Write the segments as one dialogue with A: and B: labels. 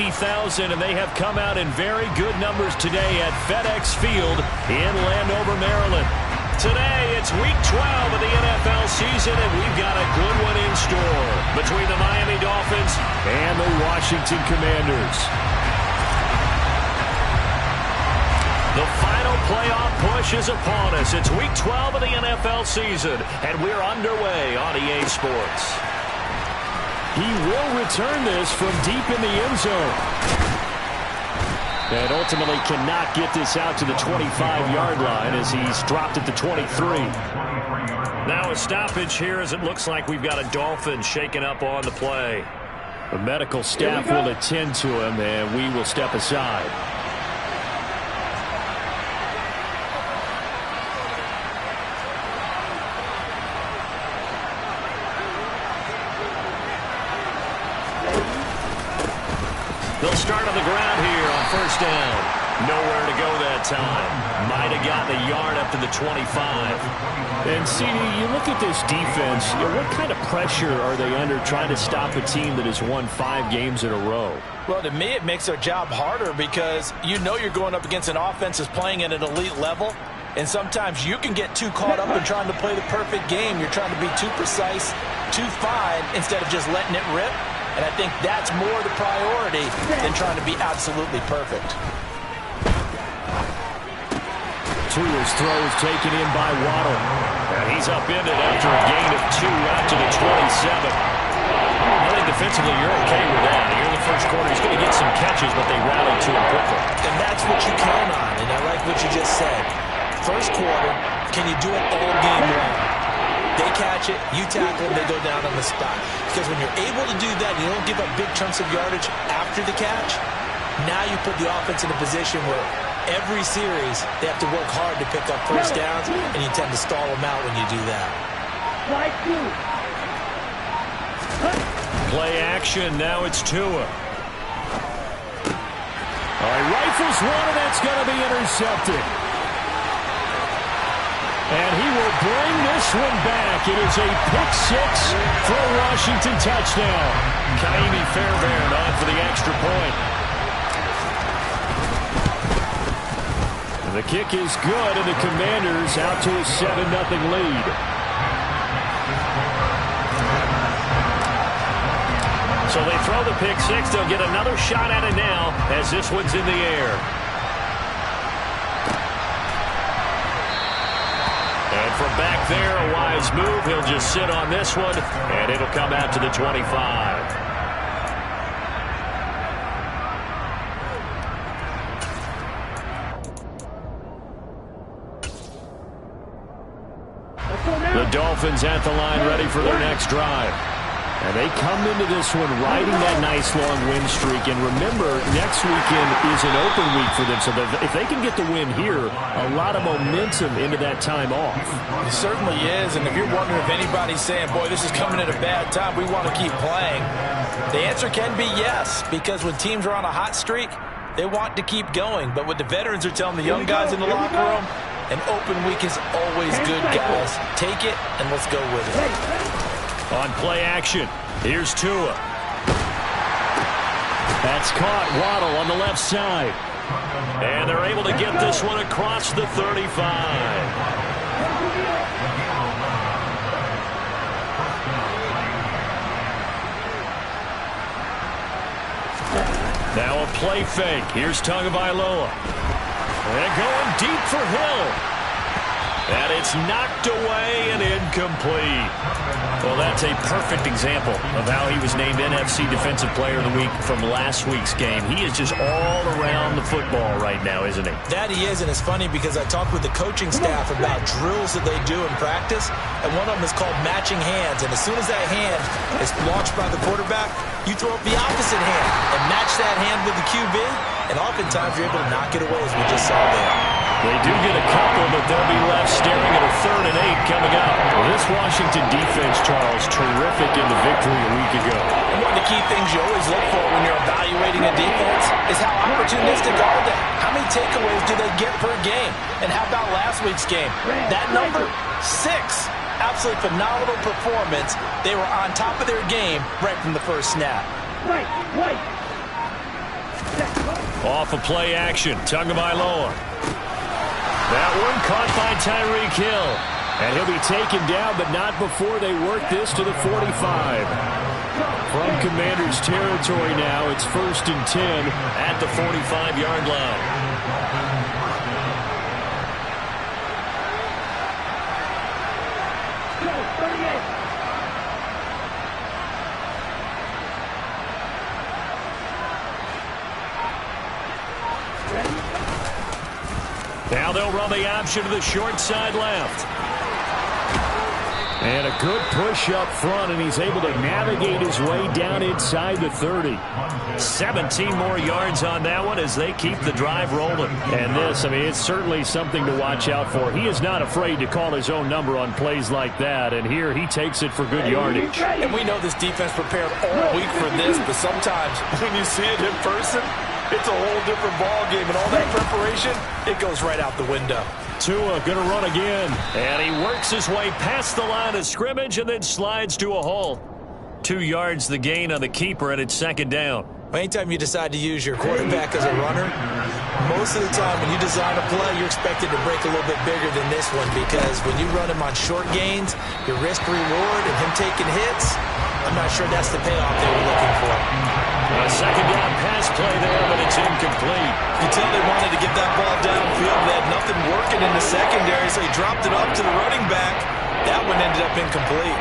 A: 80,000, and they have come out in very good numbers today at FedEx Field in Landover, Maryland. Today, it's Week 12 of the NFL season, and we've got a good one in store between the Miami Dolphins and the Washington Commanders. The final playoff push is upon us. It's Week 12 of the NFL season, and we're underway on EA Sports. He will return this from deep in the end zone. And ultimately cannot get this out to the 25-yard line as he's dropped at the 23. Now a stoppage here as it looks like we've got a Dolphin shaken up on the play. The medical staff will attend to him, and we will step aside. They'll start on the ground here on first down. Nowhere to go that time. Might have gotten a yard up to the 25. And, CD, you look at this defense, what kind of pressure are they under trying to stop a team that has won 5 games in a row?
B: Well, to me, it makes their job harder because you know you're going up against an offense that's playing at an elite level. And sometimes you can get too caught up in trying to play the perfect game. You're trying to be too precise, too fine, instead of just letting it rip. And I think that's more the priority than trying to be absolutely perfect.
A: Tua's throw is taken in by Waddle. And he's upended after a gain of 2 out to the 27. I think defensively you're okay with that. Here in the first quarter, he's going to get some catches, but they rallied to him quickly.
B: And that's what you count on, and I like what you just said. First quarter, can you do it all game long? They catch it, you tackle them, they go down on the spot. Because when you're able to do that, you don't give up big chunks of yardage after the catch, now you put the offense in a position where every series they have to work hard to pick up first downs, and you tend to stall them out when you do that.
A: Play action, now it's Tua. All right, rifles one, and that's going to be intercepted. And he will bring this one back. It is a pick-6 for a Washington touchdown. Kaimi Fairbairn on for the extra point. And the kick is good, and the Commanders out to a 7-0 lead. So they throw the pick-6. They'll get another shot at it now as this one's in the air. And from back there, a wise move. He'll just sit on this one, and it'll come out to the 25. The Dolphins at the line, ready for their next drive. And they come into this one riding that nice long win streak. And remember, next weekend is an open week for them. So if they can get the win here, a lot of momentum into that time off.
B: It certainly is. And if you're wondering if anybody's saying, boy, this is coming at a bad time, we want to keep playing, the answer can be yes. Because when teams are on a hot streak, they want to keep going. But what the veterans are telling the young guys in the locker room, an open week is always good, guys. Take it, and let's go with it.
A: On play action, here's Tua. That's caught. Waddle on the left side. And they're able to get this one across the 35. Now a play fake. Here's Tagovailoa. And going deep for Hill. And it's knocked away and incomplete. Well, that's a perfect example of how he was named NFC Defensive Player of the Week from last week's game. He is just all around the football right now, isn't he?
B: That he is, and it's funny because I talked with the coaching staff about drills that they do in practice, and one of them is called matching hands. And as soon as that hand is launched by the quarterback, you throw up the opposite hand and match that hand with the QB, and oftentimes you're able to knock it away, as we just saw there.
A: They do get a couple, but they'll be left staring at a 3rd and 8 coming up. Well, this Washington defense, Charles, terrific in the victory a week ago.
B: And one of the key things you always look for when you're evaluating a defense is how opportunistic are they? How many takeaways do they get per game? And how about last week's game? That number, 6. Absolutely phenomenal performance. They were on top of their game right from the first snap.
A: Off of play action, Tagovailoa. That one caught by Tyreek Hill. And he'll be taken down, but not before they work this to the 45. From Commanders territory now, it's 1st and 10 at the 45-yard line. Now they'll run the option to the short side left. And a good push up front, and he's able to navigate his way down inside the 30. 17 more yards on that one as they keep the drive rolling. And this, I mean, it's certainly something to watch out for. He is not afraid to call his own number on plays like that, and here he takes it for good yardage.
B: And we know this defense prepared all week for this, but sometimes when you see it in person, it's a whole different ball game, and all that preparation, it goes right out the window.
A: Tua going to run again, and he works his way past the line of scrimmage and then slides to a halt. 2 yards the gain on the keeper, and it's 2nd down.
B: Anytime you decide to use your quarterback as a runner, most of the time when you design a play, you're expected to break a little bit bigger than this one, because when you run him on short gains, your risk-reward and him taking hits, I'm not sure that's the payoff they were looking for.
A: A 2nd down pass play there, but it's incomplete.
B: You tell they wanted to get that ball downfield. They had nothing working in the secondary, so he dropped it off to the running back. That one ended up incomplete.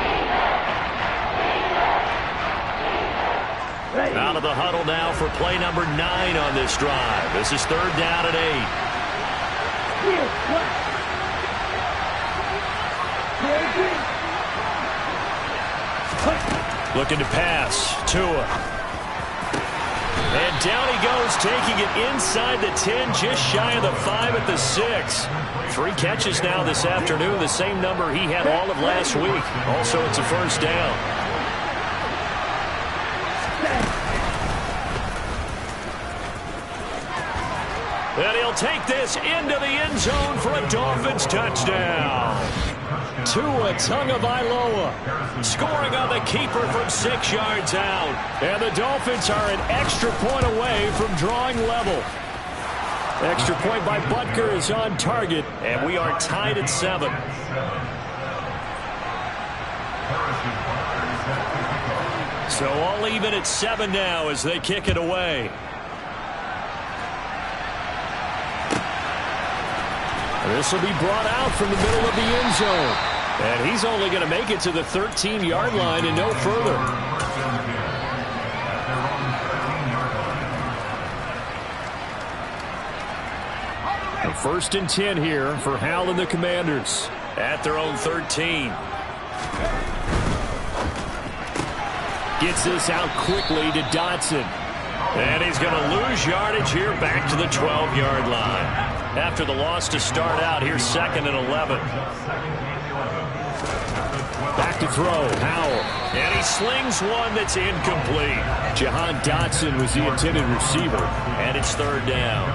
A: Out of the huddle now for play number 9 on this drive. This is 3rd down and 8. Looking to pass. Tua. And down he goes, taking it inside the 10, just shy of the 5 at the 6. 3 catches now this afternoon, the same number he had all of last week. Also, it's a 1st down. And he'll take this into the end zone for a Dolphins touchdown. Tua Tagovailoa scoring on the keeper from 6 yards out. And the Dolphins are an extra point away from drawing level. Extra point by Butker is on target, and we are tied at 7. So all even at 7 now as they kick it away. This will be brought out from the middle of the end zone. And he's only going to make it to the 13-yard line and no further. A 1st and 10 here for Hal and the Commanders at their own 13. Gets this out quickly to Dotson. And he's going to lose yardage here back to the 12-yard line. After the loss to start out, here's 2nd and 11. Back to throw, Howell. And he slings one that's incomplete. Jahan Dotson was the intended receiver, and it's 3rd down.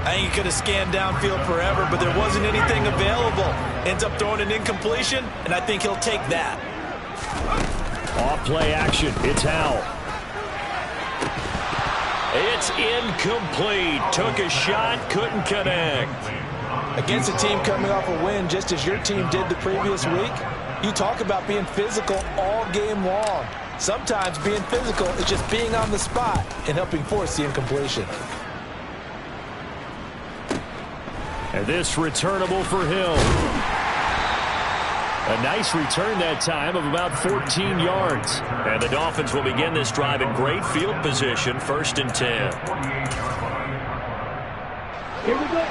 B: I think he could have scanned downfield forever, but there wasn't anything available. Ends up throwing an incompletion, and I think he'll take that.
A: Off play action, it's Howell. It's incomplete. Took a shot, couldn't connect.
B: Against a team coming off a win, just as your team did the previous week, you talk about being physical all game long. Sometimes being physical is just being on the spot and helping force the incompletion.
A: And this returnable for Hill. A nice return that time of about 14 yards. And the Dolphins will begin this drive in great field position, 1st and 10.
C: Here we go.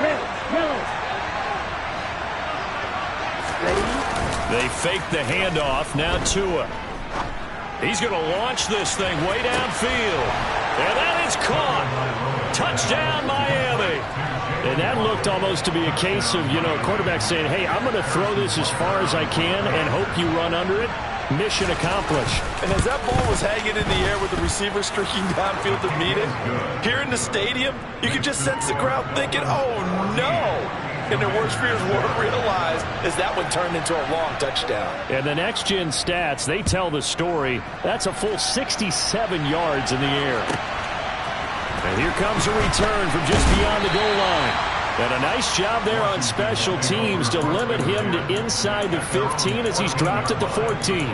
C: Red, yellow.
A: They fake the handoff. Now Tua. He's going to launch this thing way downfield. And that is caught. Touchdown, Miami. And that looked almost to be a case of, a quarterback saying, hey, I'm going to throw this as far as I can and hope you run under it. Mission accomplished.
B: And as that ball was hanging in the air with the receiver streaking downfield to meet it, here in the stadium, you could just sense the crowd thinking, oh, no. And their worst fears weren't realized as that one turned into a long touchdown.
A: And the next-gen stats, they tell the story. That's a full 67 yards in the air. And here comes a return from just beyond the goal line. And a nice job there on special teams to limit him to inside the 15 as he's dropped at the 14.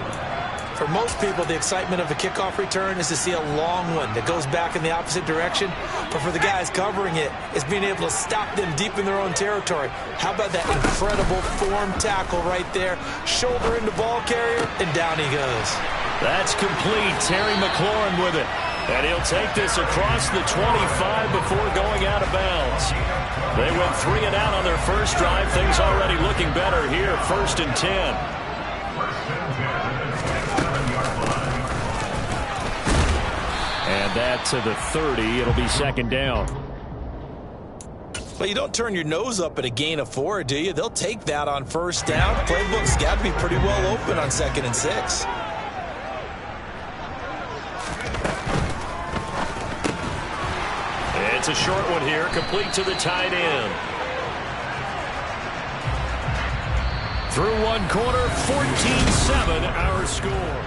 B: For most people, the excitement of a kickoff return is to see a long one that goes back in the opposite direction. But for the guys covering it, it's being able to stop them deep in their own territory. How about that incredible form tackle right there? Shoulder into ball carrier, and down he goes.
A: That's complete. Terry McLaurin with it. And he'll take this across the 25 before going out of bounds. They went 3 and out on their first drive. Things already looking better here. 1st and 10. And that to the 30. It'll be 2nd down.
B: Well, you don't turn your nose up at a gain of 4, do you? They'll take that on 1st down. Playbook's got to be pretty well open on 2nd and 6.
A: It's a short one here, complete to the tight end. Through one quarter, 14-7 our score.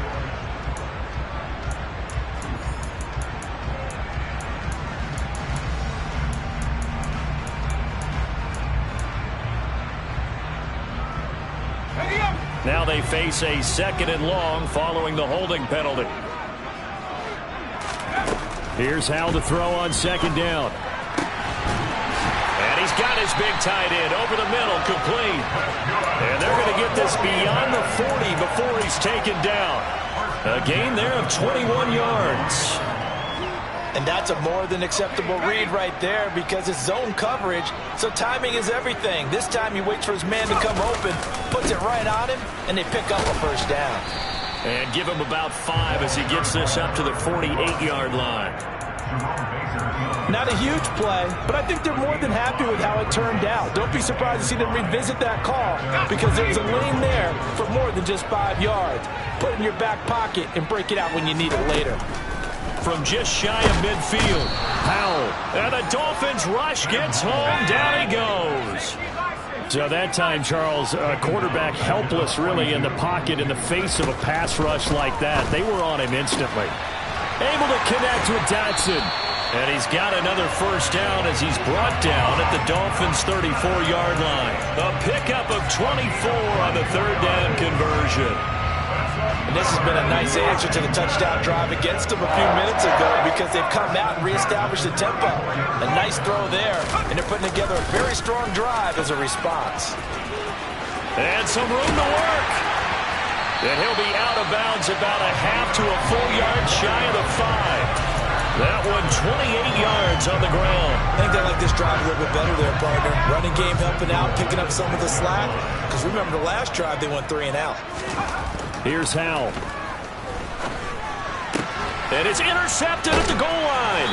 A: Now they face a 2nd and long following the holding penalty. Here's Howell to throw on 2nd down. And he's got his big tight end over the middle, complete. And they're going to get this beyond the 40 before he's taken down. A gain there of 21 yards.
B: And that's a more than acceptable read right there because it's zone coverage, so timing is everything. This time he waits for his man to come open, puts it right on him, and they pick up a 1st down.
A: And give him about 5 as he gets this up to the 48-yard line.
B: Not a huge play, but I think they're more than happy with how it turned out. Don't be surprised to see them revisit that call because there's a lane there for more than just 5 yards. Put it in your back pocket and break it out when you need it later.
A: From just shy of midfield, Howell. And the Dolphins rush gets home. Down he goes. So that time, Charles, quarterback helpless really in the pocket in the face of a pass rush like that. They were on him instantly. Able to connect with Dotson. And he's got another 1st down as he's brought down at the Dolphins' 34-yard line. A pickup of 24 on the 3rd down conversion.
B: And this has been a nice answer to the touchdown drive against them a few minutes ago because they've come out and reestablished the tempo. A nice throw there, and they're putting together a very strong drive as a response.
A: And some room to work. And he'll be out of bounds about a half to a full yard shy of the 5. That one 28 yards on the ground.
B: I think they like this drive a little bit better there, partner. Running game helping out, picking up some of the slack. Because remember the last drive, they went 3 and out.
A: Here's Howell. And it's intercepted at the goal line.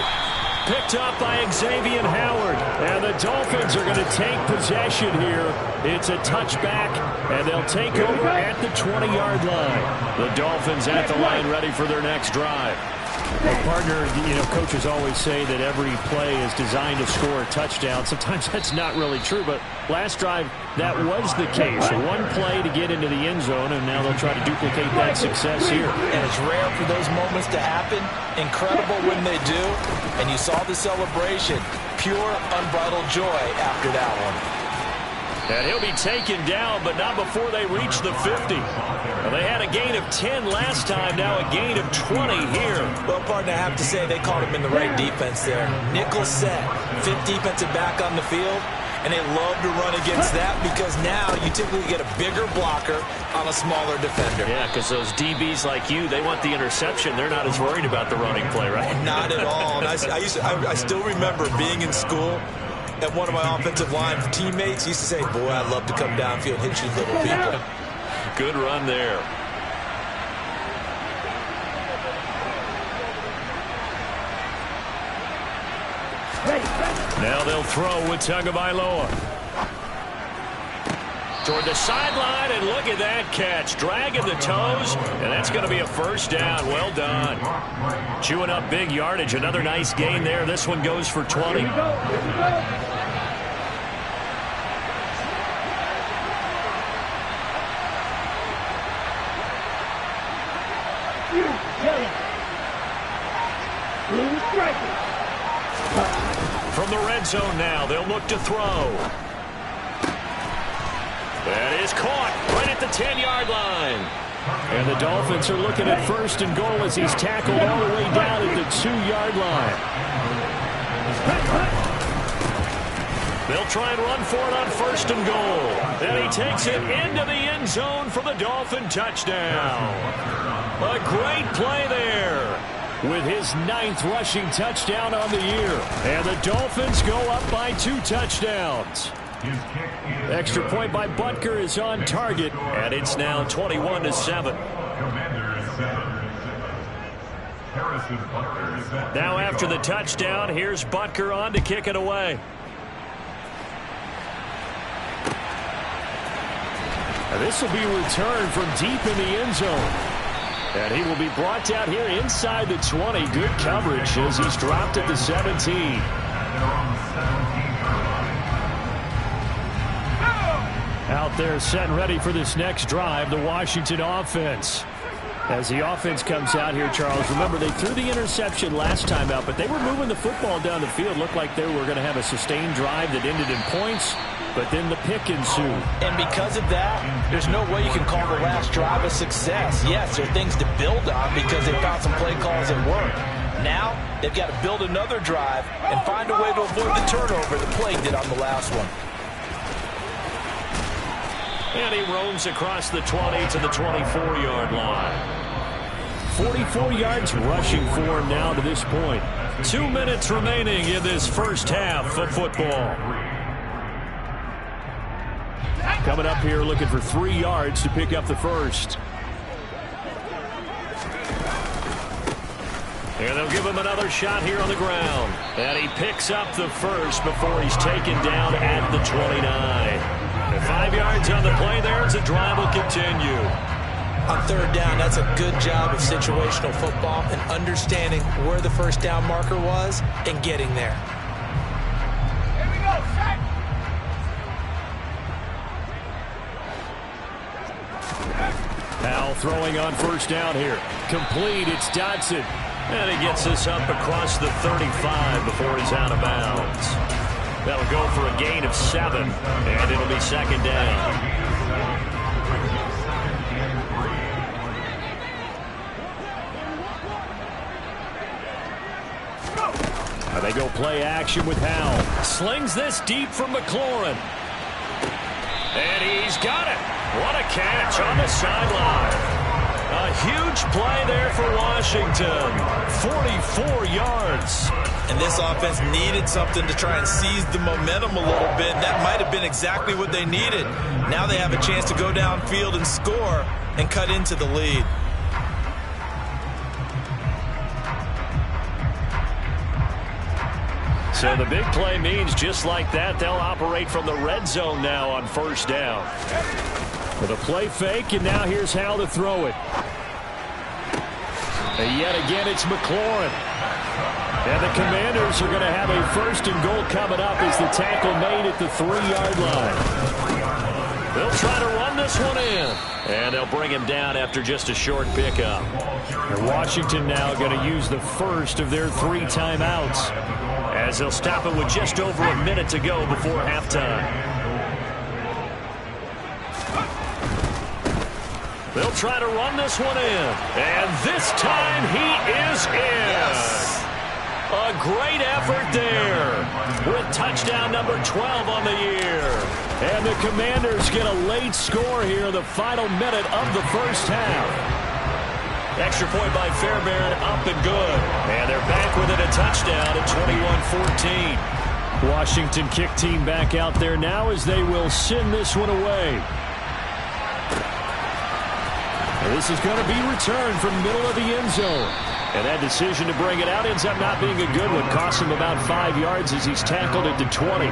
A: Picked up by Xavier Howard. And the Dolphins are going to take possession here. It's a touchback, and they'll take over at the 20-yard line. The Dolphins at the line ready for their next drive. Well, partner, you know, coaches always say that every play is designed to score a touchdown. Sometimes that's not really true, but last drive, that was the case. One play to get into the end zone, and now they'll try to duplicate that success here.
B: And it's rare for those moments to happen. Incredible when they do. And you saw the celebration. Pure, unbridled joy after that one.
A: And he'll be taken down, but not before they reach the 50. Well, they had a gain of 10 last time, now a gain of 20 here.
B: Well, partner, I have to say they caught him in the right defense there. Nickel set, 5th defensive back on the field, and they love to run against that because now you typically get a bigger blocker on a smaller defender.
A: Yeah, because those DBs like you, they want the interception. They're not as worried about the running play, right?
B: Not at all. And I still remember being in school, and one of my offensive line teammates used to say, boy, I'd love to come downfield and hit you little people.
A: Good run there. Now they'll throw with Tagovailoa. Toward the sideline, and look at that catch. Dragging the toes, and that's going to be a 1st down. Well done. Chewing up big yardage. Another nice gain there. This one goes for 20.
C: Here we go.
A: From the red zone now, they'll look to throw. That is caught right at the 10-yard line. And the Dolphins are looking at 1st and goal as he's tackled all the way down at the 2-yard line. They'll try and run for it on 1st and goal. And he takes it into the end zone for the Dolphin touchdown. A great play there with his 9th rushing touchdown on the year. And the Dolphins go up by 2 touchdowns. Extra point by Butker is on target, and it's now 21-7. Now after the touchdown, here's Butker on to kick it away. And this will be returned from deep in the end zone. And he will be brought down here inside the 20. Good coverage as he's dropped at the 17. Out there set and ready for this next drive, the Washington offense. As the offense comes out here, Charles, remember they threw the interception last time out, but they were moving the football down the field. Looked like they were going to have a sustained drive that ended in points, but then the pick ensued.
B: And because of that, there's no way you can call the last drive a success. Yes, there are things to build on because they found some play calls that work. Now, they've got to build another drive and find a way to avoid the turnover the play did on the last one.
A: And he roams across the 20 to the 24-yard line. 44 yards rushing for him now to this point. 2 minutes remaining in this first half of football. Coming up here looking for 3 yards to pick up the first. And they'll give him another shot here on the ground. And he picks up the first before he's taken down at the 29. 5 yards on the play there as the drive will continue.
B: On 3rd down, that's a good job of situational football and understanding where the first down marker was and getting there.
C: Here we go, set.
A: Now throwing on 1st down here. Complete, it's Dodson. And he gets this up across the 35 before he's out of bounds. That'll go for a gain of 7, and it'll be 2nd down. Now they go play action with Howell. Slings this deep from McLaurin. And he's got it. What a catch on the sideline. A huge play there for Washington. 44 yards.
B: And this offense needed something to try and seize the momentum a little bit. That might have been exactly what they needed. Now they have a chance to go downfield and score and cut into the lead.
A: So the big play means just like that, they'll operate from the red zone now on 1st down. With a play fake, and now here's how to throw it. And yet again, it's McLaurin. And the Commanders are going to have a 1st and goal coming up as the tackle made at the 3-yard line. They'll try to run this one in. And they'll bring him down after just a short pickup. And Washington now going to use the first of their 3 timeouts, as they'll stop it with just over a minute to go before halftime. They'll try to run this one in. And this time he is in.
B: Yes.
A: A great effort there with touchdown number 12 on the year. And the Commanders get a late score here in the final minute of the first half. Extra point by Fairbairn, up and good. And they're back within a touchdown at 21-14. Washington kick team back out there now as they will send this one away. And this is going to be returned from middle of the end zone. And that decision to bring it out ends up not being a good one. Costs him about 5 yards as he's tackled at the 20.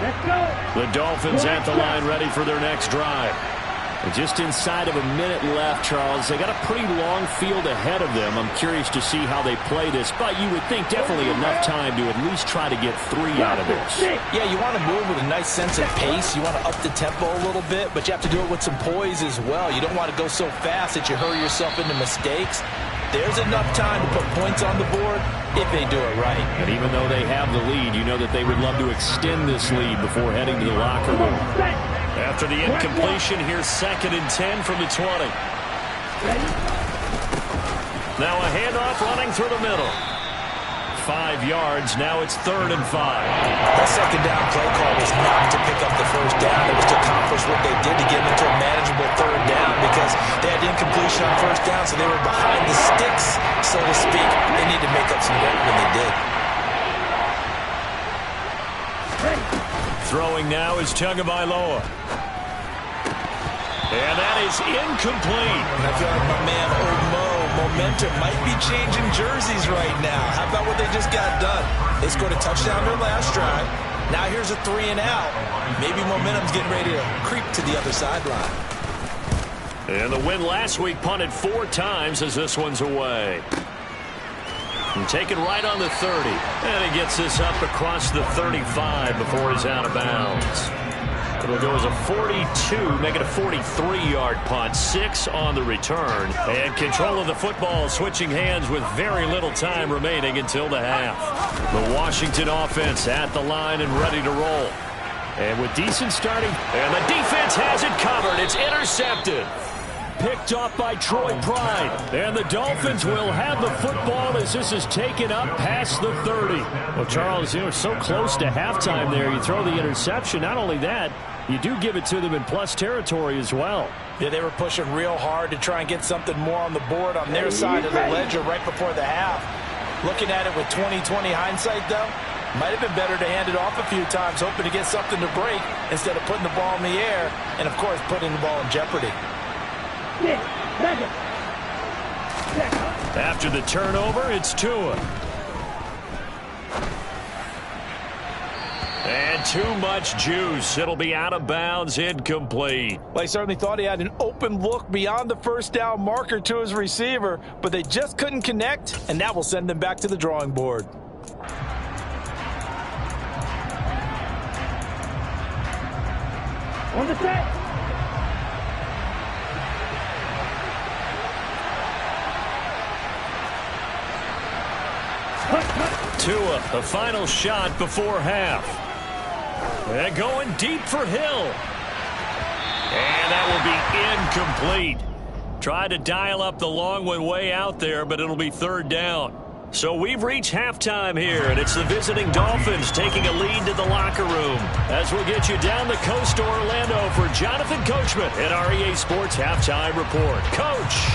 C: Let's go.
A: The Dolphins at the line ready for their next drive. And just inside of a minute left, Charles. They got a pretty long field ahead of them. I'm curious to see how they play this, but you would think definitely enough time to at least try to get 3 out of this.
B: Yeah, you want to move with a nice sense of pace. You want to up the tempo a little bit, but you have to do it with some poise as well. You don't want to go so fast that you hurry yourself into mistakes. There's enough time to put points on the board if they do it right.
A: And even though they have the lead, you know that they would love to extend this lead before heading to the locker room. After the incompletion, here's 2nd and 10 from the 20. Now a handoff running through the middle. 5 yards. Now it's 3rd and 5.
B: That second down play call was not to pick up the first down. It was to accomplish what they did to get into a manageable 3rd down because they had incompletion on first down, so they were behind the sticks, so to speak. They need to make up some ground when they did.
A: Throwing now is Tagovailoa. And that is incomplete.
B: And I feel like my man, Old Mo, momentum might be changing jerseys right now. How about what they just got done? They scored a touchdown their last drive. Now here's a 3 and out. Maybe momentum's getting ready to creep to the other sideline.
A: And the win last week punted 4 times as this one's away. And taken right on the 30. And he gets this up across the 35 before he's out of bounds. It'll go as a 42, make it a 43-yard punt, 6 on the return. And control of the football switching hands with very little time remaining until the half. The Washington offense at the line and ready to roll. And with decent starting, and the defense has it covered. It's intercepted. Picked off by Troy Pride. And the Dolphins will have the football as this is taken up past the 30. Well, Charles, you know, so close to halftime there. You throw the interception. Not only that, you do give it to them in plus territory as well.
B: Yeah, they were pushing real hard to try and get something more on the board on their side of the ledger right before the half. Looking at it with 20/20 hindsight, though, might have been better to hand it off a few times, hoping to get something to break instead of putting the ball in the air and, of course, putting the ball in jeopardy.
A: After the turnover, it's Tua. And too much juice. It'll be out of bounds, incomplete.
B: Well, he certainly thought he had an open look beyond the first down marker to his receiver, but they just couldn't connect, and that will send them back to the drawing board.
C: On the set.
A: Tua, the final shot before half. And going deep for Hill. And that will be incomplete. Tried to dial up the long one way out there, but it'll be 3rd down. So we've reached halftime here, and it's the visiting Dolphins taking a lead to the locker room. As we'll get you down the coast to Orlando for Jonathan Coachman at our EA Sports Halftime Report. Coach.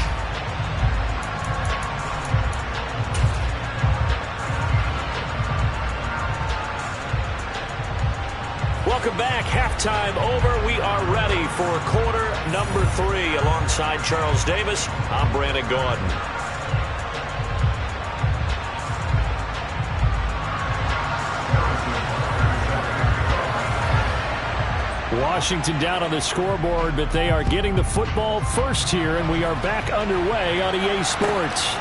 A: Welcome back. Halftime over. We are ready for quarter number 3. Alongside Charles Davis, I'm Brandon Gaudin. Washington down on the scoreboard, but they are getting the football first here, and we are back underway on EA Sports.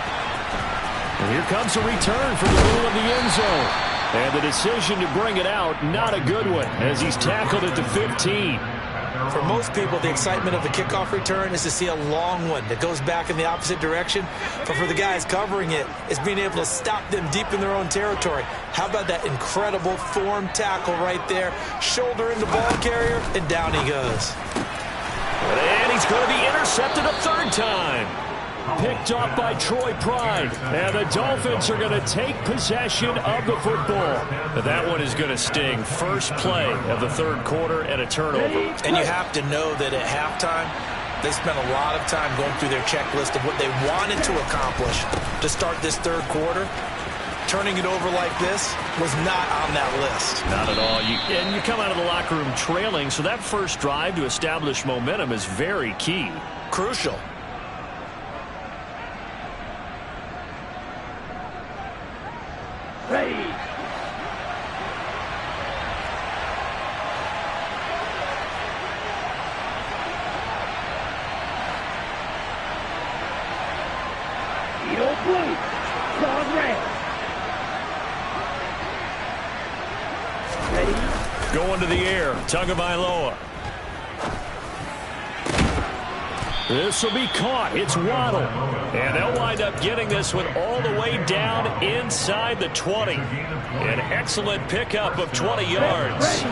A: And here comes a return from the middle of the end zone. And the decision to bring it out, not a good one, as he's tackled at the 15.
B: For most people, the excitement of the kickoff return is to see a long one that goes back in the opposite direction. But for the guys covering it, it's being able to stop them deep in their own territory. How about that incredible form tackle right there? Shoulder in the ball carrier, and down he goes.
A: And he's going to be intercepted a 3rd time. Picked off by Troy Pride. And the Dolphins are going to take possession of the football. But that one is going to sting. First play of the 3rd quarter and a turnover.
B: And you have to know that at halftime, they spent a lot of time going through their checklist of what they wanted to accomplish to start this 3rd quarter. Turning it over like this was not on that list.
A: Not at all. And you come out of the locker room trailing, so that first drive to establish momentum is very key.
B: Crucial.
C: Ready. Field blue. Solid red. Ready.
A: Going to the air. Tagovailoa. This will be caught. It's Waddle. And they'll wind up getting this one all the way down inside the 20. An excellent pickup of 20 yards.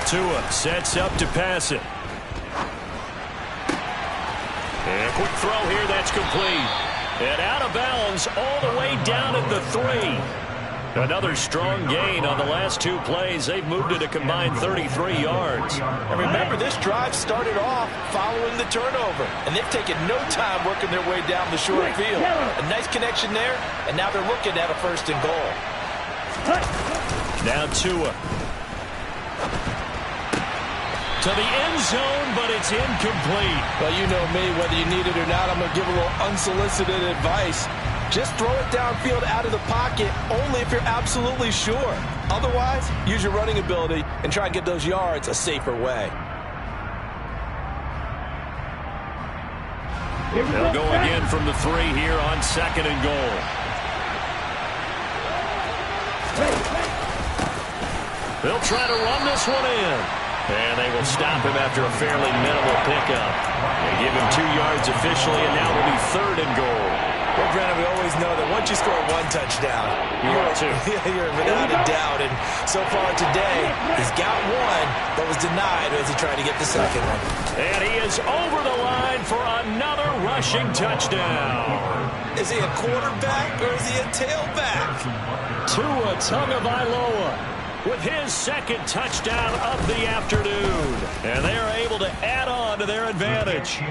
A: Tua sets up to pass it. And a quick throw here, that's complete. And out of bounds all the way down at the 3. Another strong gain on the last 2 plays. They've moved it a combined 33 yards.
B: And remember, this drive started off following the turnover. And they've taken no time working their way down the short field. A nice connection there, and now they're looking at a 1st and goal.
A: Now Tua. To the end zone, but it's incomplete.
B: Well, you know me, whether you need it or not, I'm going to give a little unsolicited advice. Just throw it downfield out of the pocket, only if you're absolutely sure. Otherwise, use your running ability and try and get those yards a safer way.
A: They'll go again from the 3 here on 2nd and goal. They'll try to run this one in. And they will stop him after a fairly minimal pickup. They give him 2 yards officially, and now it'll be 3rd and goal.
B: Well, Brandon, we always know that once you score 1 touchdown, you're without a doubt. And so far today, he's got 1, but was denied as he tried to get the 2nd one.
A: And he is over the line for another rushing touchdown.
B: Is he a quarterback or is he a tailback?
A: Tua Tagovailoa with his 2nd touchdown of the afternoon. And they are able to add on to their advantage.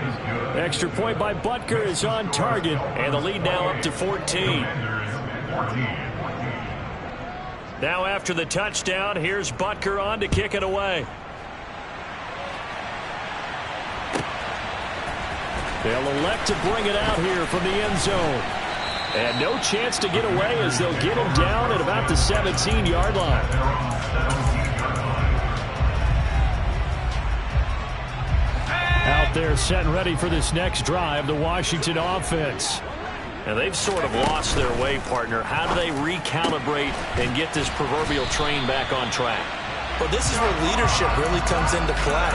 A: Extra point by Butker is on target, and the lead now up to 14. Now after the touchdown, here's Butker on to kick it away. They'll elect to bring it out here from the end zone. And no chance to get away as they'll get him down at about the 17-yard line. Out there set and ready for this next drive, the Washington offense. And they've sort of lost their way, partner. How do they recalibrate and get this proverbial train back on track?
B: Well, this is where leadership really comes into play.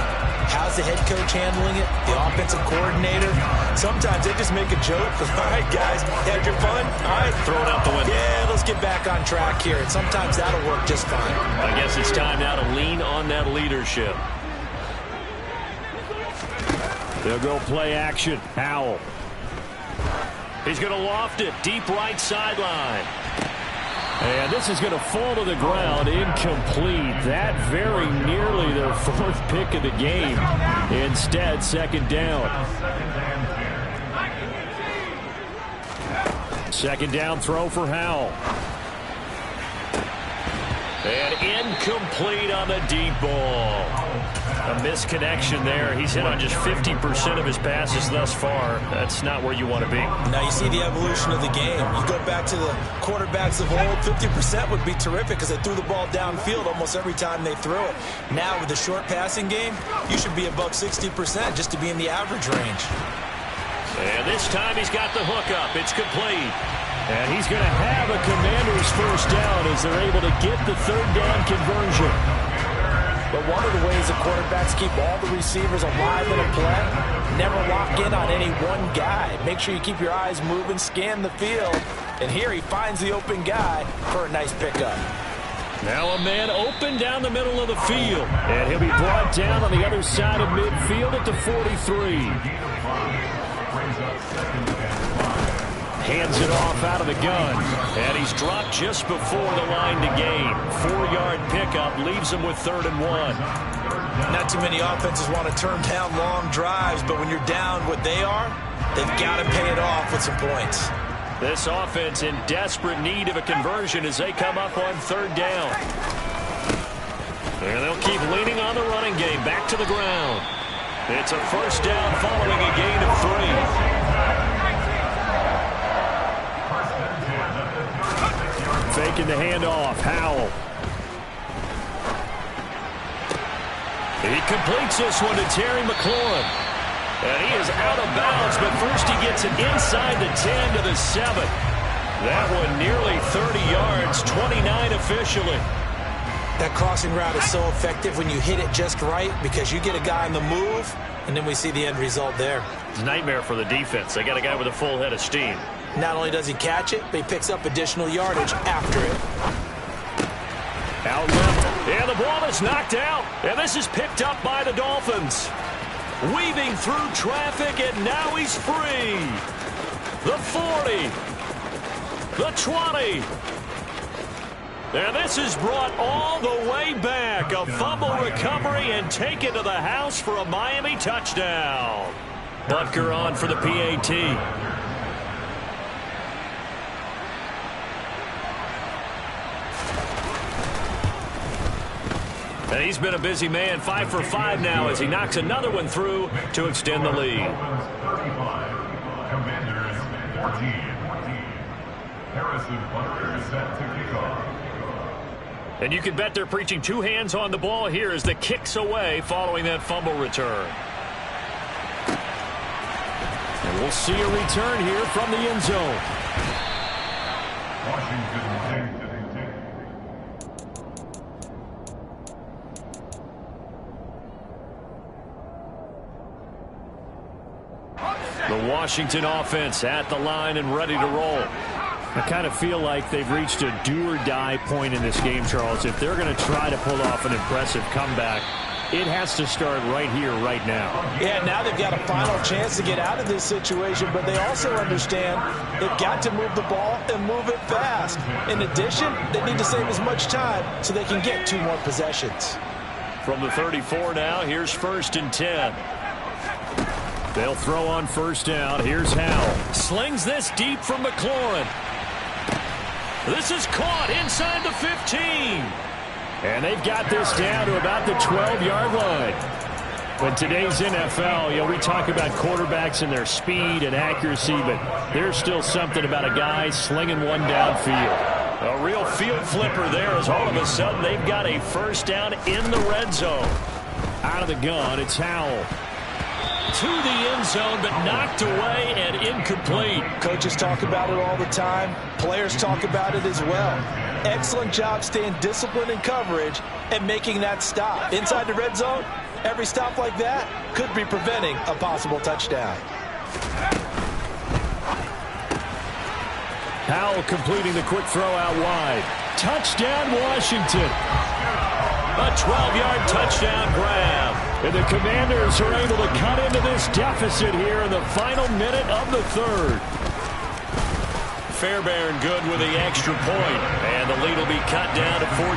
B: How's the head coach handling it? The offensive coordinator? Sometimes they just make a joke. All right, guys, had your fun? All right.
A: Throw it out the window.
B: Yeah, let's get back on track here. And sometimes that'll work just fine.
A: I guess it's time now to lean on that leadership. They'll go play action. Howell. He's going to loft it. Deep right sideline. And this is going to fall to the ground, incomplete. That very nearly their 4th pick of the game. Instead, 2nd down. 2nd down throw for Howell. And incomplete on the deep ball. A misconnection there. He's hit on just 50% of his passes thus far. That's not where you want to be.
B: Now you see the evolution of the game. You go back to the quarterbacks of old, 50% would be terrific because they threw the ball downfield almost every time they threw it. Now with the short passing game, you should be above 60% just to be in the average range.
A: And this time he's got the hook up. It's complete. And he's going to have a Commanders 1st down as they're able to get the 3rd down conversion.
B: But one of the ways the quarterbacks keep all the receivers alive in a play, never lock in on any one guy. Make sure you keep your eyes moving, scan the field. And here he finds the open guy for a nice pickup.
A: Now a man open down the middle of the field. And he'll be brought down on the other side of midfield at the 43. Hands it off out of the gun. And he's dropped just before the line to gain. 4-yard pickup leaves him with 3rd and 1.
B: Not too many offenses want to turn down long drives, but when you're down what they are, they've got to pay it off with some points.
A: This offense in desperate need of a conversion as they come up on 3rd down. And they'll keep leaning on the running game. Back to the ground. It's a 1st down following a gain of 3. Faking the handoff. Howell. He completes this one to Terry McLaurin. And he is out of bounds, but first he gets it inside the 10 to the 7. That one nearly 30 yards, 29 officially.
B: That crossing route is so effective when you hit it just right because you get a guy on the move, and then we see the end result there.
A: It's a nightmare for the defense. They got a guy with a full head of steam.
B: Not only does he catch it, but he picks up additional yardage after it.
A: Out left, and the ball is knocked out, and this is picked up by the Dolphins. Weaving through traffic, and now he's free. The 40, the 20. And this is brought all the way back. A fumble recovery and taken to the house for a Miami touchdown. Butker on for the PAT. And he's been a busy man, 5 for 5 now as he knocks another one through to extend the lead.
D: Commanders 14. Harrison Butker set to kick off.
A: And you can bet they're preaching two hands on the ball here as the kick's away following that fumble return. And we'll see a return here from the end zone.
D: Washington.
A: The Washington offense at the line and ready to roll. I kind of feel like they've reached a do-or-die point in this game, Charles. If they're going to try to pull off an impressive comeback, it has to start right here, right now.
B: Yeah, now they've got a final chance to get out of this situation, but they also understand they've got to move the ball and move it fast. In addition, they need to save as much time so they can get 2 more possessions.
A: From the 34 now, here's 1st and 10. They'll throw on 1st down. Here's Howell. Slings this deep from McLaurin. This is caught inside the 15. And they've got this down to about the 12-yard line. When today's NFL, you know, we talk about quarterbacks and their speed and accuracy, but there's still something about a guy slinging one downfield. A real field flipper there as all of a sudden they've got a 1st down in the red zone. Out of the gun, it's Howell. To the end zone, but knocked away and incomplete.
B: Coaches talk about it all the time. Players talk about it as well. Excellent job staying disciplined in coverage and making that stop. Inside the red zone, every stop like that could be preventing a possible touchdown.
A: Howell completing the quick throw out wide. Touchdown, Washington. A 12-yard touchdown grab. And the Commanders are able to cut into this deficit here in the final minute of the 3rd. Fairbairn good with the extra point. And the lead will be cut down to 14.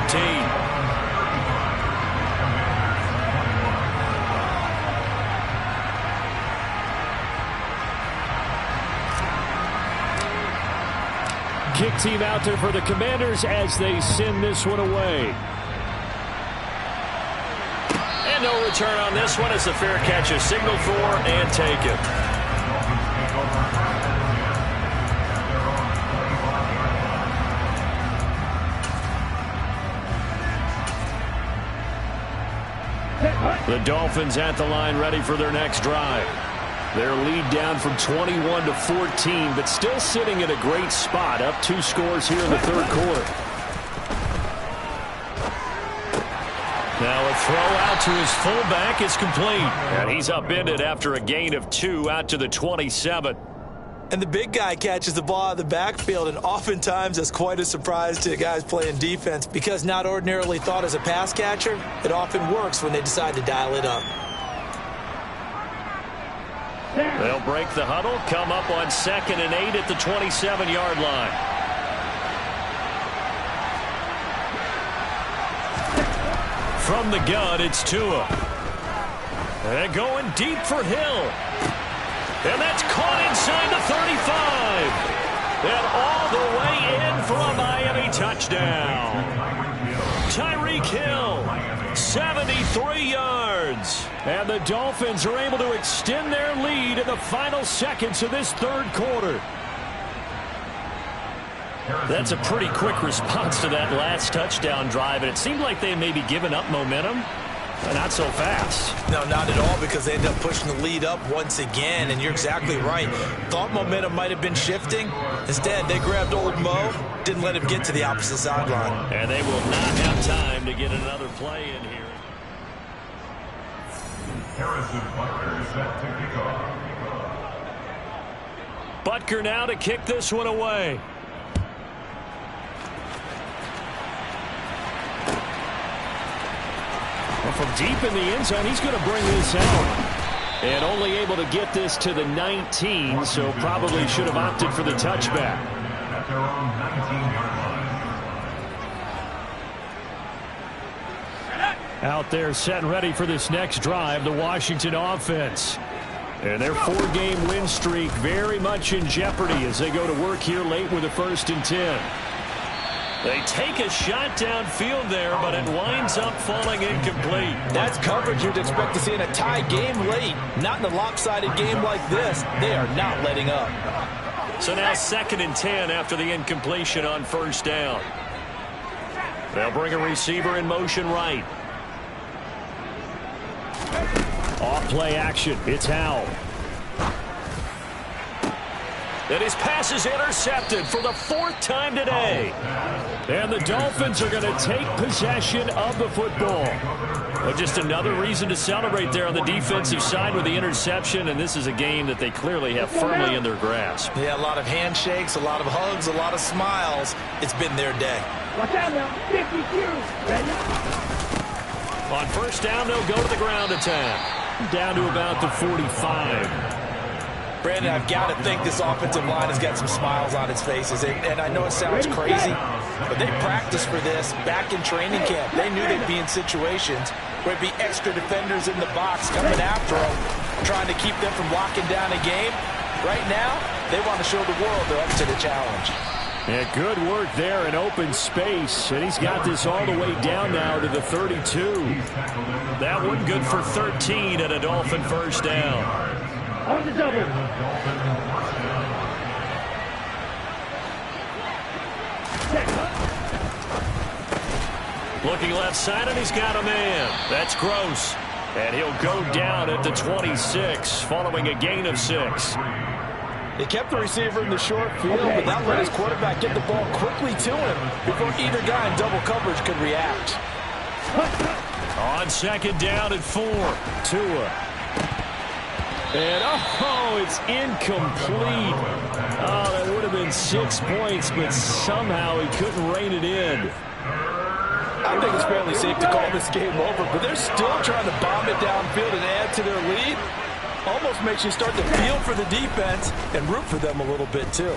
A: Kick team out there for the Commanders as they send this one away. And no return on this one as the fair catch is signaled for and taken. The Dolphins at the line ready for their next drive. Their lead down from 21 to 14, but still sitting in a great spot, up 2 scores here in the 3rd quarter. Now a throw out to his fullback is complete. And he's upended after a gain of 2 out to the 27.
B: And the big guy catches the ball out of the backfield, and oftentimes that's quite a surprise to guys playing defense because not ordinarily thought as a pass catcher, it often works when they decide to dial it up.
A: They'll break the huddle, come up on 2nd and 8 at the 27-yard line. From the gun, it's Tua. And going deep for Hill. And that's caught inside the 35. And all the way in for a Miami touchdown. Tyreek Hill, 73 yards. And the Dolphins are able to extend their lead in the final seconds of this 3rd quarter. That's a pretty quick response to that last touchdown drive, and it seemed like they may be giving up momentum. Not so fast.
B: No, not at all, because they end up pushing the lead up once again, and you're exactly right. Thought momentum might have been shifting. Instead, they grabbed old Mo, didn't let him get to the opposite sideline.
A: And they will not have time to get another play in here.
D: Harrison Butker set to kick off.
A: Butker now to kick this one away. Well, from deep in the end zone, he's going to bring this out. And only able to get this to the 19, so probably should have opted for the touchback.
D: At their own 19-yard line.
A: Out there set and ready for this next drive, the Washington offense. And their 4-game win streak very much in jeopardy as they go to work here late with a 1st and 10. They take a shot downfield there, but it winds up falling incomplete.
B: That's coverage you'd expect to see in a tie game late. Not in a lopsided game like this. They are not letting up.
A: So now 2nd and 10 after the incompletion on 1st down. They'll bring a receiver in motion right. Off play action. It's Howell. And his pass is intercepted for the 4th time today. And the Dolphins are going to take possession of the football. Well, just another reason to celebrate there on the defensive side with the interception, and this is a game that they clearly have firmly in their grasp.
B: Yeah, a lot of handshakes, a lot of hugs, a lot of smiles. It's been their day.
C: Watch out now. 52. Ready?
A: On 1st down, they'll go to the ground attack. Down to about the 45.
B: Brandon, I've got to think this offensive line has got some smiles on its faces. And I know it sounds crazy, but they practiced for this back in training camp. They knew they'd be in situations where it'd be extra defenders in the box coming after them, trying to keep them from locking down a game. Right now, they want to show the world they're up to the challenge.
A: Yeah, good work there in open space. And he's got this all the way down now to the 32. That one good for 13 at a Dolphin 1st down.
C: On the double.
A: Looking left side, and he's got a man. That's Gross. And he'll go down at the 26, following a gain of 6.
B: They kept the receiver in the short field, but that let his quarterback get the ball quickly to him before either guy in double coverage could react.
A: On 2nd down at 4, Tua. And, it's incomplete. Oh, that would have been 6 points, but somehow he couldn't rein it in.
B: I think it's fairly safe to call this game over, but they're still trying to bomb it downfield and add to their lead. Almost makes you start to feel for the defense and root for them a little bit, too.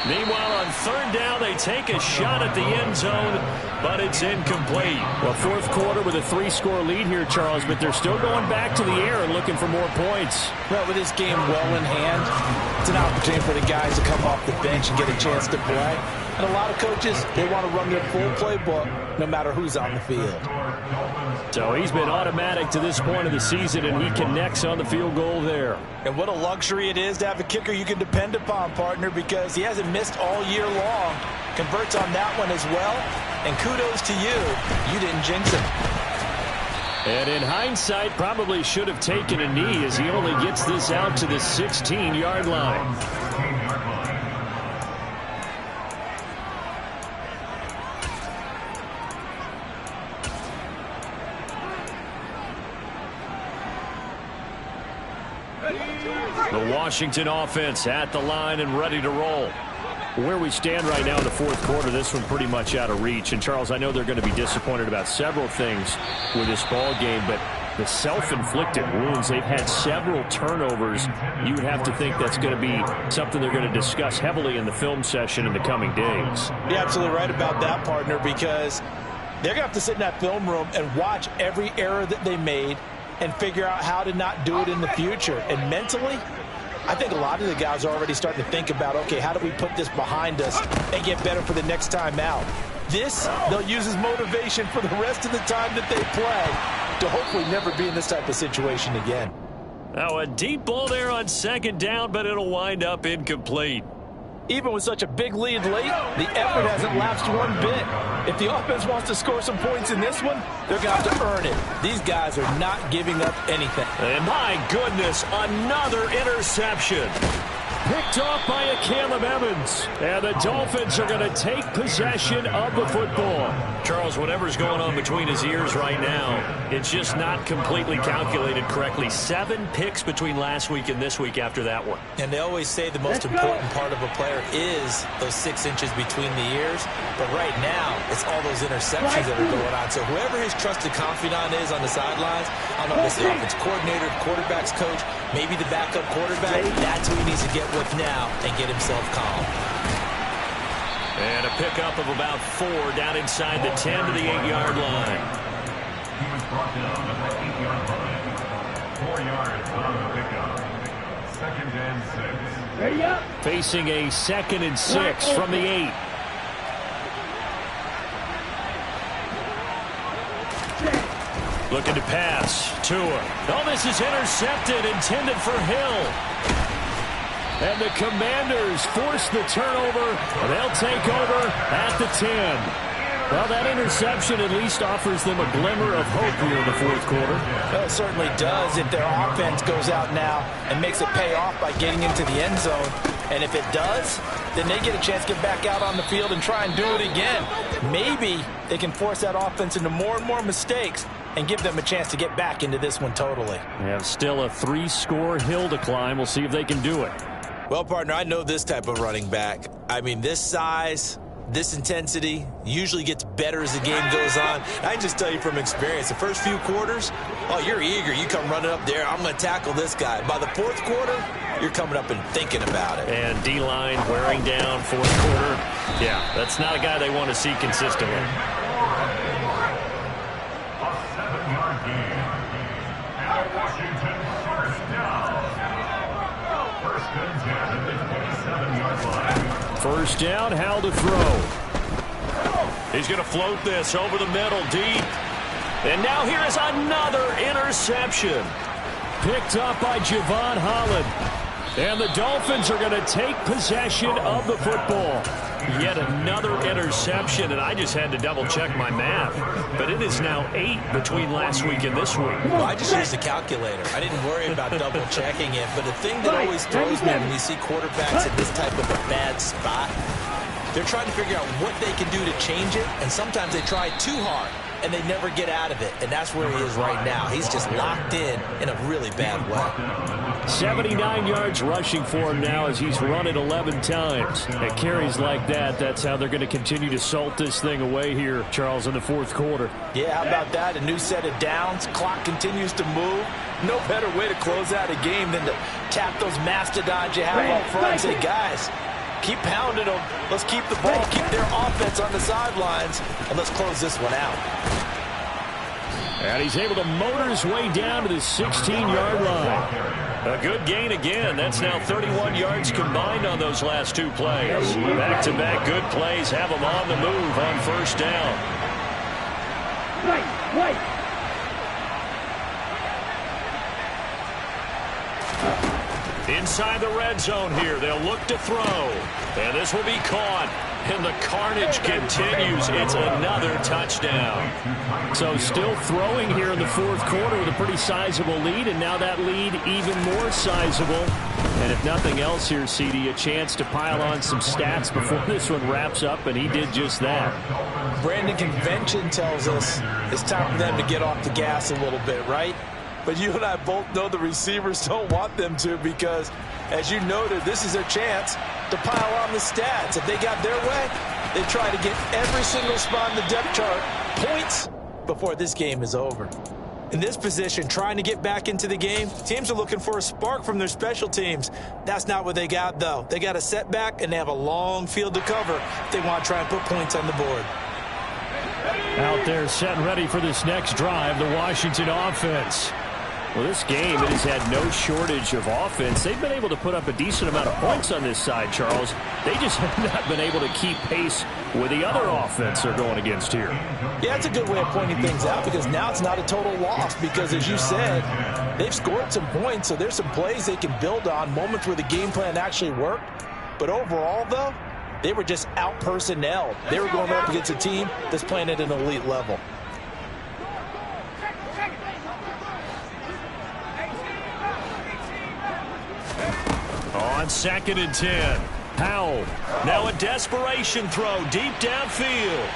A: Meanwhile, on 3rd down, they take a shot at the end zone, but it's incomplete. Well, 4th quarter with a 3-score lead here, Charles, but they're still going back to the air and looking for more points.
B: Well, with this game well in hand, it's an opportunity for the guys to come off the bench and get a chance to play. And a lot of coaches, they want to run their full playbook no matter who's on the field.
A: So he's been automatic to this point of the season, and he connects on the field goal there.
B: And what a luxury it is to have a kicker you can depend upon, partner, because he hasn't missed all year long. Converts on that one as well. And kudos to you. You didn't jinx him.
A: And in hindsight, probably should have taken a knee as he only gets this out to the 16-yard line. The Washington offense at the line and ready to roll. Where we stand right now in the 4th quarter, this one pretty much out of reach. And, Charles, I know they're going to be disappointed about several things with this ball game, but the self-inflicted wounds, they've had several turnovers. You would have to think that's going to be something they're going to discuss heavily in the film session in the coming days.
B: You're absolutely right about that, partner, because they're going to have to sit in that film room and watch every error that they made and figure out how to not do it in the future. And mentally, I think a lot of the guys are already starting to think about, okay, how do we put this behind us and get better for the next time out? This, they'll use as motivation for the rest of the time that they play to hopefully never be in this type of situation again.
A: Now, a deep ball there on 2nd down, but it'll wind up incomplete.
E: Even with such a big lead late, the effort hasn't lapsed one bit. If the offense wants to score some points in this one, they're going to have to earn it. These guys are not giving up anything.
A: And my goodness, another interception. Picked off by a Caleb Evans. And the Dolphins are going to take possession of the football. Charles, whatever's going on between his ears right now, it's just not completely calculated correctly. 7 picks between last week and this week after that one.
B: And they always say the most important part of a player is those 6 inches between the ears. But right now, it's all those interceptions that are going on. So whoever his trusted confidant is on the sidelines, I don't know if it's the offense coordinator, quarterback's coach, maybe the backup quarterback, that's who he needs to get with now and get himself calm.
A: And a pickup of about 4 down inside the 10 to the 8-yard line.
D: He was brought down at the 8-yard line. 4 yards on the pickup. 2nd and 6.
C: Ready up.
A: Facing a 2nd and 6 from the 8. Looking to pass. Tua. Oh, this is intercepted, intended for Hill. And the Commanders force the turnover. They'll take over at the 10. Well, that interception at least offers them a glimmer of hope here in the fourth quarter.
E: Well, it certainly does if their offense goes out now and makes it pay off by getting into the end zone. And if it does, then they get a chance to get back out on the field and try and do it again. Maybe they can force that offense into more and more mistakes and give them a chance to get back into this one totally.
A: They have still a 3-score hill to climb. We'll see if they can do it.
B: Well, partner, I know this type of running back. I mean, this size, this intensity usually gets better as the game goes on. I can just tell you from experience, the first few quarters, oh, you're eager. You come running up there, I'm going to tackle this guy. By the fourth quarter, you're coming up and thinking about it.
A: And D-line wearing down fourth quarter. Yeah, that's not a guy they want to see consistently.
D: A 7-yard gain. Now Washington first down. First and 10 at the 27-yard line.
A: First down, Hal to throw. He's going to float this over the middle, deep. And now here is another interception. Picked up by Javon Holland. And the Dolphins are going to take possession of the football. Yet another interception, and I just had to double-check my math. But it is now 8 between last week and this week.
B: Well, I just used the calculator. I didn't worry about double-checking it. But the thing that always throws me when you see quarterbacks in this type of a bad spot, they're trying to figure out what they can do to change it, and sometimes they try too hard, and they never get out of it. And that's where he is right now. He's just locked in a really bad way.
A: 79 yards rushing for him now as he's run it 11 times. At carries like that, that's how they're going to continue to salt this thing away here, Charles, in the fourth quarter.
E: Yeah, how about that? A new set of downs. Clock continues to move. No better way to close out a game than to tap those mastodons you have up front and say, guys, keep pounding them. Let's keep the ball, keep their offense on the sidelines, and let's close this one out.
A: And he's able to motor his way down to the 16-yard line. A good gain again. That's now 31 yards combined on those last 2 plays. Back-to-back good plays have them on the move on first down.
C: Right.
A: Inside the red zone here, they'll look to throw. And this will be caught. And the carnage continues. It's another touchdown. So still throwing here in the fourth quarter with a pretty sizable lead, and now that lead even more sizable. And if nothing else here, CD, a chance to pile on some stats before this one wraps up, and he did just that.
E: Brandon, convention tells us it's time for them to get off the gas a little bit, right? But you and I both know the receivers don't want them to because, as you noted, this is their chance to pile on the stats. If they got their way, they try to get every single spot in the depth chart points before this game is over. In this position, trying to get back into the game, teams are looking for a spark from their special teams. That's not what they got, though. They got a setback, and they have a long field to cover if they want to try and put points on the board.
A: Out there set and ready for this next drive, the Washington offense. Well, this game, it has had no shortage of offense. They've been able to put up a decent amount of points on this side, Charles. They just have not been able to keep pace with the other offense they're going against here.
E: Yeah, it's a good way of pointing things out because now it's not a total loss because, as you said, they've scored some points, so there's some plays they can build on, moments where the game plan actually worked.
B: But overall, though, they were just out-personnel. They were going up against a team that's playing at an elite level.
A: On 2nd and 10, Howell. Now a desperation throw deep downfield.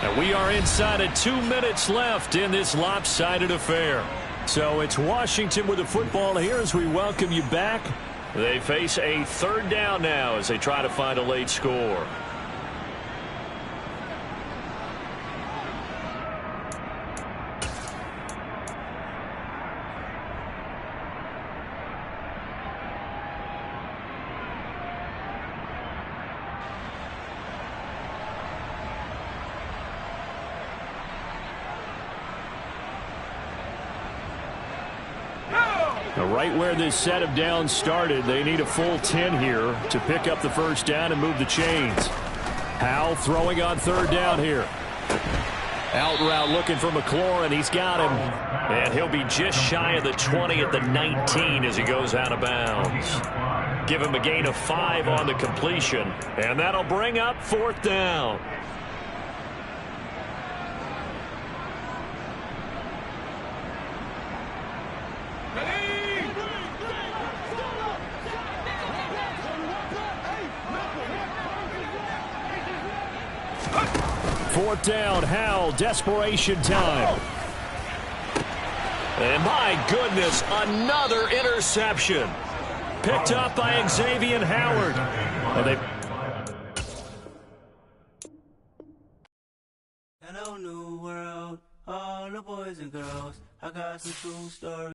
A: And we are inside of 2 minutes left in this lopsided affair. So it's Washington with the football here as we welcome you back. They face a 3rd down now as they try to find a late score. Right where this set of downs started, they need a full 10 here to pick up the 1st down and move the chains. Howell throwing on 3rd down here. Out route looking for McLaurin. He's got him. And he'll be just shy of the 20 at the 19 as he goes out of bounds. Give him a gain of 5 on the completion. And that'll bring up 4th down. Fourth down, Howell, desperation time. And my goodness, another interception. Picked up by Xavier Howard.
F: Hello, new world, all the boys and girls. I got some true stories.